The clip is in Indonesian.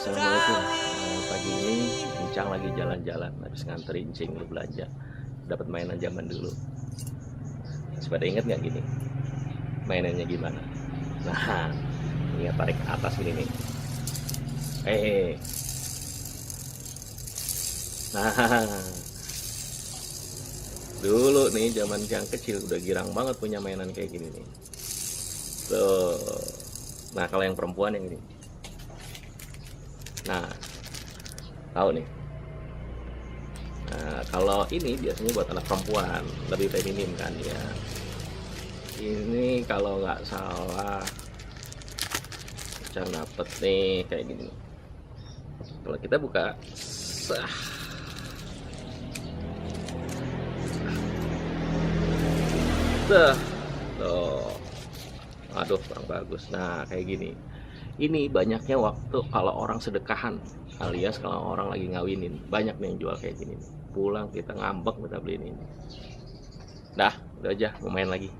Assalamualaikum. Pagi ini Bincang lagi jalan-jalan habis nganterin Cing lu belanja. Dapat mainan zaman dulu. Masih pada inget nggak gini? Mainannya gimana? Nah, ini ya, tarik ke atas gini nih. Eh, nah, dulu nih zaman yang kecil udah girang banget punya mainan kayak gini nih. Tuh. Nah, kalau yang perempuan yang ini. Nah, tahu nih. Nah, kalau ini biasanya buat anak perempuan, lebih feminim kan ya. Ini kalau nggak salah, Cang dapet nih kayak gini. Kalau kita buka, sah, tuh, aduh kurang bagus. Nah kayak gini. Ini banyaknya waktu kalau orang sedekahan, alias kalau orang lagi ngawinin, banyak nih yang jual kayak gini. Pulang kita ngambek minta beliin ini. Dah, udah aja, mau main lagi.